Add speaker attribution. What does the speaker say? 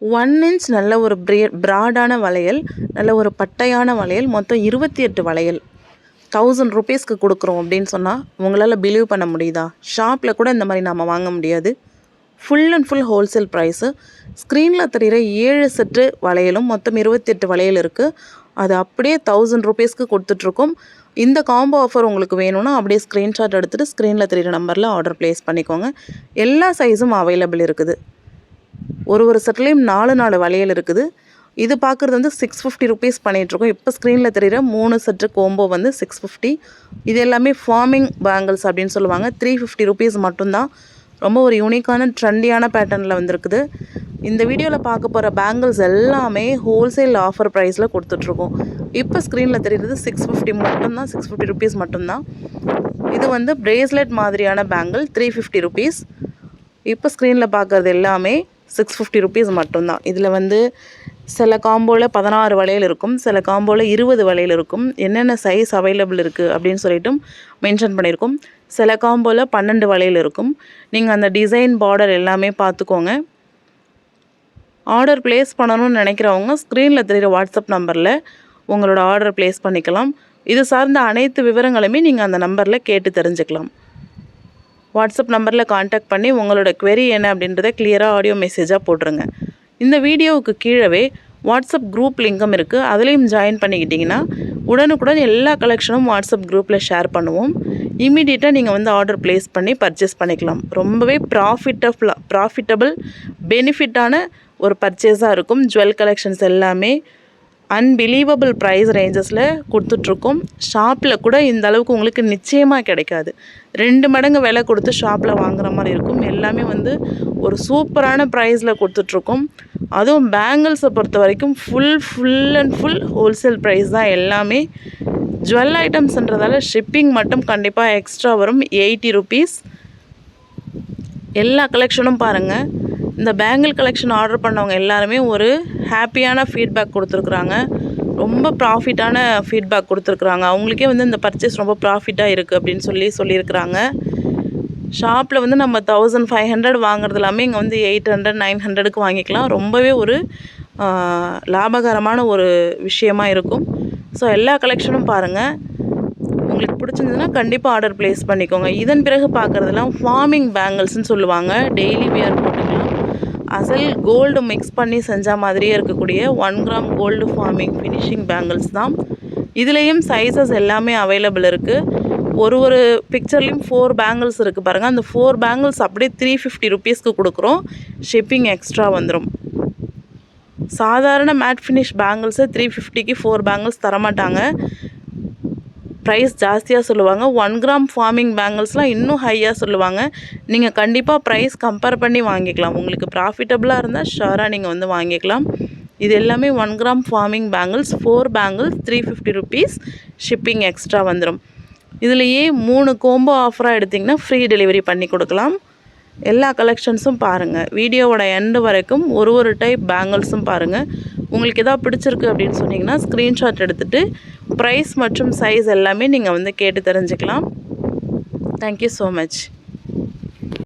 Speaker 1: 1 inch நல்ல ஒரு ப்ராடான வளையல், நல்ல ஒரு பட்டையான வளையல், மொத்தம் 28 வளையல் 1000 ருபீஸ்க்கு கொடுக்குறோம் அப்படின்னு சொன்னால் உங்களால் பிலீவ் பண்ண முடியுதா? ஷாப்பில் கூட இந்த மாதிரி நம்ம வாங்க முடியாது. Full and full wholesale price. ஸ்க்ரீனில் தெரிகிற 7 செட்டு வளையலும் மொத்தம் 28 வளையல் இருக்குது. அது அப்படியே 1000 ருபீஸ்க்கு கொடுத்துட்ருக்கோம். இந்த காம்போ ஆஃபர் உங்களுக்கு வேணும்னா அப்படியே ஸ்க்ரீன்ஷாட் எடுத்துகிட்டு ஸ்க்ரீனில் தெரிகிற நம்பரில் ஆர்டர் ப்ளேஸ் பண்ணிக்கோங்க. எல்லா சைஸும் அவைலபிள் இருக்குது. ஒரு செட்லேயும் 4 வளையல் இருக்குது. இது பார்க்குறது வந்து 650 ருபீஸ் பண்ணிகிட்ருக்கோம். இப்போ ஸ்க்ரீனில் தெரிகிற 3 செட்டு கோம்போ வந்து 650. இது எல்லாமே ஃபார்மிங் பேங்கிள்ஸ் அப்படின்னு சொல்லுவாங்க. 350 ருபீஸ் மட்டும்தான். ரொம்ப ஒரு யூனிக்கான ட்ரெண்டியான பேட்டர்னில் வந்துருக்குது. இந்த வீடியோவில் பார்க்க போகிற பேங்கிள்ஸ் எல்லாமே ஹோல்சேல் ஆஃபர் ப்ரைஸில் கொடுத்துட்ருக்கோம். இப்போ ஸ்க்ரீனில் தெரிகிறது 650 மட்டும்தான், 650 ருபீஸ் மட்டும்தான். இது வந்து பிரேஸ்லெட் மாதிரியான பேங்கிள் 350 ருபீஸ். இப்போ ஸ்க்ரீனில் பார்க்குறது எல்லாமே 650 ருபீஸ் மட்டும்தான். இதில் வந்து சில காம்போவில் 16 வளையல் இருக்கும், சில காம்போவில் 20 வளையல் இருக்கும். என்னென்ன சைஸ் அவைலபிள் இருக்குது அப்படின்னு சொல்லிட்டும் மென்ஷன் பண்ணியிருக்கோம். சில காம்போவில் 12 வளையல் இருக்கும். நீங்கள் அந்த டிசைன் பார்டர் எல்லாமே பார்த்துக்கோங்க. ஆர்டர் ப்ளேஸ் பண்ணணும்னு நினைக்கிறவங்க ஸ்க்ரீனில் தெரிகிற வாட்ஸ்அப் நம்பரில் உங்களோட ஆர்டர் ப்ளேஸ் பண்ணிக்கலாம். இது சார்ந்த அனைத்து விவரங்களுமே நீங்கள் அந்த நம்பரில் கேட்டு தெரிஞ்சுக்கலாம். வாட்ஸ்அப் நம்பரில் காண்டாக்ட் பண்ணி உங்களோட query என்ன அப்படின்றத கிளியராக ஆடியோ மெசேஜாக போட்டுருங்க. இந்த வீடியோவுக்கு கீழவே வாட்ஸ்அப் குரூப் லிங்கும் இருக்குது. அதுலேயும் ஜாயின் பண்ணிக்கிட்டிங்கன்னா உடனுக்குடன் எல்லா கலெக்ஷனும் வாட்ஸ்அப் குரூப்பில் ஷேர் பண்ணுவோம். இமீடியட்டாக நீங்கள் வந்து ஆர்டர் ப்ளேஸ் பண்ணி பர்ச்சேஸ் பண்ணிக்கலாம். ரொம்பவே ப்ராஃபிட்டபிள் பெனிஃபிட்டான ஒரு பர்ச்சேஸாக இருக்கும். ஜுவல் கலெக்ஷன்ஸ் எல்லாமே அன்பிலீவபிள் ப்ரைஸ் ரேஞ்சஸில் கொடுத்துட்ருக்கோம். ஷாப்பில் கூட இந்த அளவுக்கு உங்களுக்கு நிச்சயமாக கிடைக்காது. 2 மடங்கு விலை கொடுத்து ஷாப்பில் வாங்குகிற மாதிரி இருக்கும். எல்லாமே வந்து ஒரு சூப்பரான ப்ரைஸில் கொடுத்துட்ருக்கோம். அதுவும் பேங்கிள்ஸை பொறுத்த வரைக்கும் full and full wholesale price தான் எல்லாமே. ஜுவல் ஐட்டம்ஸ்ன்றதால ஷிப்பிங் மட்டும் கண்டிப்பாக எக்ஸ்ட்ரா வரும், 80 ருபீஸ். எல்லா கலெக்ஷனும் பாருங்கள். இந்த பேங்கிள் கலெக்ஷன் ஆர்டர் பண்ணவங்க எல்லாருமே ஒரு ஹாப்பியான ஃபீட்பேக் கொடுத்துருக்குறாங்க. ரொம்ப ப்ராஃபிட்டான ஃபீட்பேக் கொடுத்துருக்குறாங்க. அவங்களுக்கே வந்து இந்த பர்ச்சேஸ் ரொம்ப ப்ராஃபிட்டாக இருக்குது அப்படின்னு சொல்லியிருக்கிறாங்க. ஷாப்பில் வந்து நம்ம 1500 வாங்குறது எல்லாமே இங்கே வந்து 800 900க்கு வாங்கிக்கலாம். ரொம்பவே ஒரு லாபகரமான ஒரு விஷயமாக இருக்கும். ஸோ எல்லா கலெக்ஷனும் பாருங்கள். உங்களுக்கு பிடிச்சிருந்ததுன்னா கண்டிப்பாக ஆர்டர் ப்ளேஸ் பண்ணிக்கோங்க. இதன் பிறகு பார்க்குறதெல்லாம் ஃபார்மிங் பேங்கிள்ஸ்னு சொல்லுவாங்க. டெய்லி வியர் போட்டுக்கலாம். அசல் கோல்டு மிக்ஸ் பண்ணி செஞ்ச மாதிரியே இருக்கக்கூடிய 1 gram gold forming finishing bangles தான். இதுலேயும் சைஸஸ் எல்லாமே அவைலபிள் இருக்குது. ஒரு பிக்சர்லேயும் 4 பேங்கிள்ஸ் இருக்குது பாருங்கள். அந்த 4 பேங்கிள்ஸ் அப்படியே 350 ருபீஸ்க்கு கொடுக்குறோம். ஷிப்பிங் எக்ஸ்ட்ரா வந்துடும். சாதாரண மேட் ஃபினிஷ் பேங்கிள்ஸை 350க்கு 4 பேங்கிள்ஸ் தரமாட்டாங்க. ப்ரைஸ் ஜாஸ்தியாக சொல்லுவாங்க. 1 கிராம் ஃபார்மிங் பேங்கிள்ஸ்லாம் இன்னும் ஹையாக சொல்லுவாங்க. நீங்கள் கண்டிப்பாக ப்ரைஸ் கம்பேர் பண்ணி வாங்கிக்கலாம். உங்களுக்கு ப்ராஃபிட்டபுளாக இருந்தால் ஷுவராக நீங்கள் வந்து வாங்கிக்கலாம். இது எல்லாமே 1 gram farming bangles, 4 bangles 350 rupees. Shipping extra வந்துடும். இதுலேயே 3 கோம்போ ஆஃபராக எடுத்திங்கன்னா ஃப்ரீ டெலிவரி பண்ணி கொடுக்கலாம். எல்லா கலெக்ஷன்ஸும் பாருங்கள். வீடியோவோட எண்டு வரைக்கும் ஒரு டைப் பேங்கிள்ஸும் பாருங்கள். உங்களுக்கு எதாவது பிடிச்சிருக்கு அப்படின்னு சொன்னிங்கன்னா ஸ்க்ரீன்ஷாட் எடுத்துகிட்டு ப்ரைஸ் மற்றும் சைஸ் எல்லாமே நீங்கள் வந்து கேட்டு தெரிஞ்சுக்கலாம். Thank you so much.